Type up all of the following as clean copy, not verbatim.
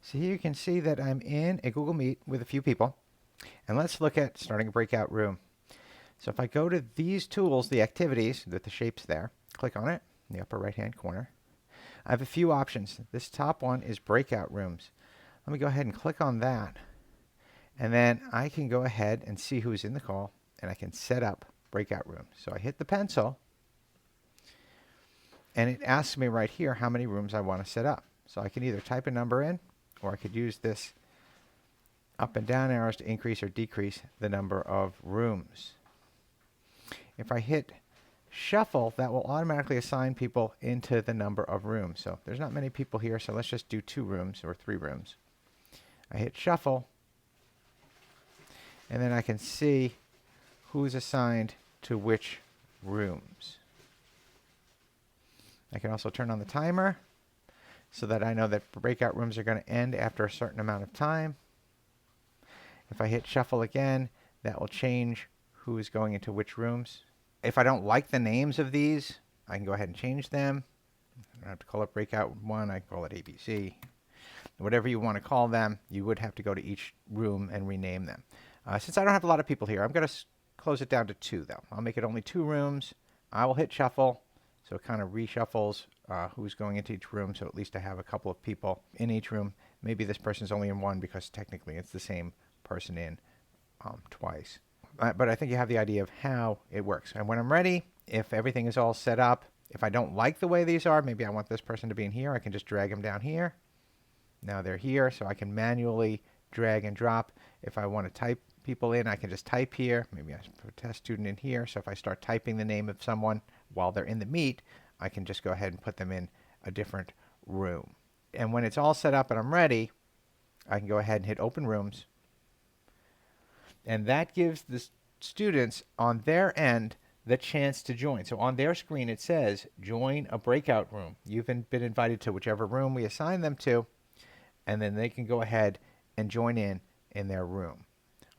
So here you can see that I'm in a Google Meet with a few people. And let's look at starting a breakout room. So if I go to these tools, the activities with the shapes there, click on it in the upper right hand corner. I have a few options. This top one is breakout rooms. Let me go ahead and click on that. And then I can go ahead and see who's in the call, and I can set up breakout rooms. So I hit the pencil, and it asks me right here how many rooms I want to set up. So I can either type a number in, or I could use this up and down arrows to increase or decrease the number of rooms. If I hit shuffle, that will automatically assign people into the number of rooms. So there's not many people here, so let's just do 2 rooms or 3 rooms. I hit shuffle, and then I can see who's assigned to which rooms. I can also turn on the timer so that I know that breakout rooms are going to end after a certain amount of time. If I hit shuffle again, that will change who is going into which rooms. If I don't like the names of these, I can go ahead and change them. I don't have to call it breakout 1, I can call it ABC. Whatever you want to call them, you would have to go to each room and rename them. Since I don't have a lot of people here, I'm going to close it down to 2 though. I'll make it only 2 rooms. I will hit shuffle, so it kind of reshuffles who's going into each room, so at least I have a couple of people in each room. Maybe this person's only in one because technically it's the same person in twice. But I think you have the idea of how it works. And when I'm ready, if everything is all set up, if I don't like the way these are, maybe I want this person to be in here, I can just drag them down here. Now they're here, so I can manually drag and drop. If I want to type people in, I can just type here. Maybe I put a test student in here. So if I start typing the name of someone while they're in the meet, I can just go ahead and put them in a different room. And when it's all set up and I'm ready, I can go ahead and hit open rooms. And that gives the students on their end the chance to join. So on their screen it says, join a breakout room. You've been invited to whichever room we assign them to, and then they can go ahead and join in their room.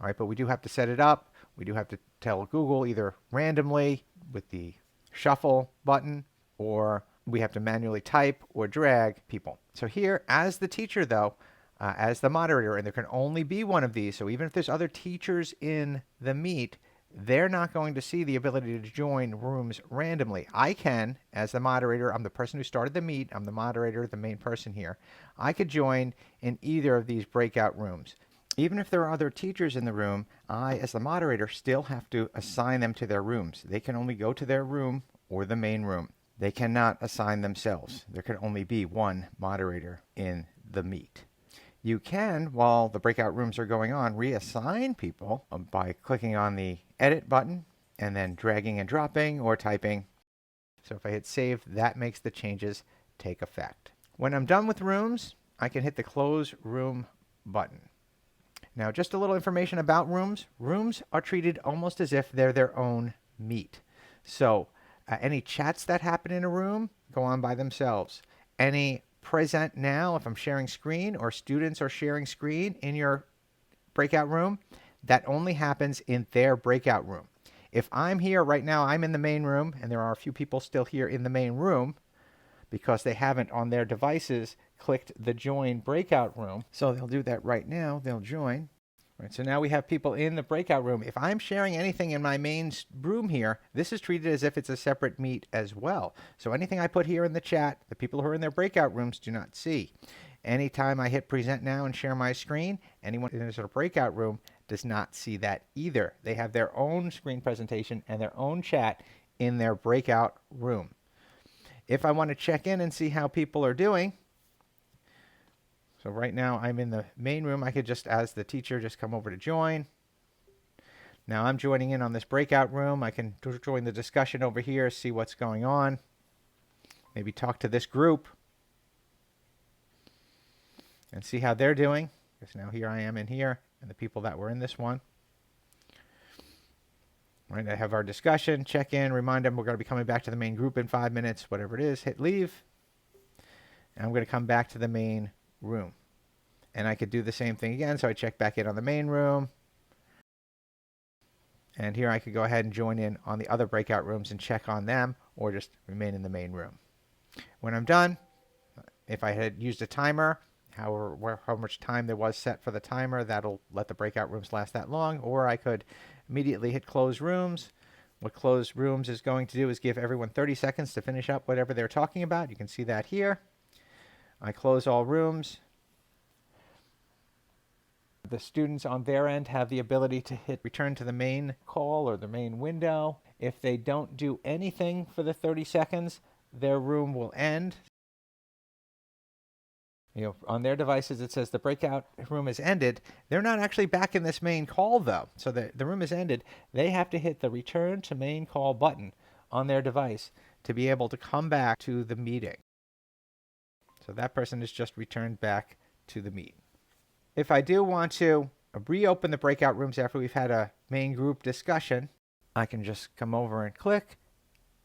All right, but we do have to set it up. We do have to tell Google either randomly with the shuffle button, or we have to manually type or drag people. So here, as the teacher though, as the moderator, and there can only be one of these, so even if there's other teachers in the meet, they're not going to see the ability to join rooms randomly. I can, as the moderator, I'm the person who started the meet, I'm the moderator, the main person here. I could join in either of these breakout rooms. Even if there are other teachers in the room, I, as the moderator, still have to assign them to their rooms. They can only go to their room or the main room. They cannot assign themselves. There can only be one moderator in the meet. You can, while the breakout rooms are going on, reassign people by clicking on the edit button and then dragging and dropping or typing. So if I hit save, that makes the changes take effect. When I'm done with rooms, I can hit the close room button. Now, just a little information about rooms. Rooms are treated almost as if they're their own meet. So any chats that happen in a room go on by themselves. Any present now, if I'm sharing screen or students are sharing screen in your breakout room, that only happens in their breakout room. If I'm here right now, I'm in the main room, and there are a few people still here in the main room because they haven't on their devices clicked the join breakout room. So they'll do that right now. They'll join. Right, so now we have people in the breakout room. If I'm sharing anything in my main room here, this is treated as if it's a separate meet as well. So anything I put here in the chat, the people who are in their breakout rooms do not see. Anytime I hit present now and share my screen, anyone in their breakout room does not see that either. They have their own screen presentation and their own chat in their breakout room. If I want to check in and see how people are doing, so right now I'm in the main room. I could just, as the teacher, just come over to join. Now I'm joining in on this breakout room. I can join the discussion over here, see what's going on. Maybe talk to this group and see how they're doing. Because now here I am in here and the people that were in this one. Right, I have our discussion, check in, remind them we're going to be coming back to the main group in 5 minutes, whatever it is, hit leave. And I'm going to come back to the main room. And I could do the same thing again, so I check back in on the main room. And here I could go ahead and join in on the other breakout rooms and check on them, or just remain in the main room. When I'm done, if I had used a timer, how much time there was set for the timer. That'll let the breakout rooms last that long. Or I could immediately hit close rooms. What close rooms is going to do is give everyone 30 seconds to finish up whatever they're talking about. You can see that here. I close all rooms. The students on their end have the ability to hit return to the main call or the main window. If they don't do anything for the 30 seconds, their room will end. On their devices, it says the breakout room is ended. They're not actually back in this main call, though. So the room is ended. They have to hit the return to main call button on their device to be able to come back to the meeting. So that person is just returned back to the meeting. If I do want to reopen the breakout rooms after we've had a main group discussion, I can just come over and click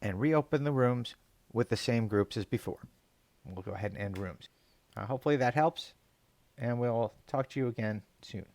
and reopen the rooms with the same groups as before. We'll go ahead and end rooms. Hopefully that helps, and we'll talk to you again soon.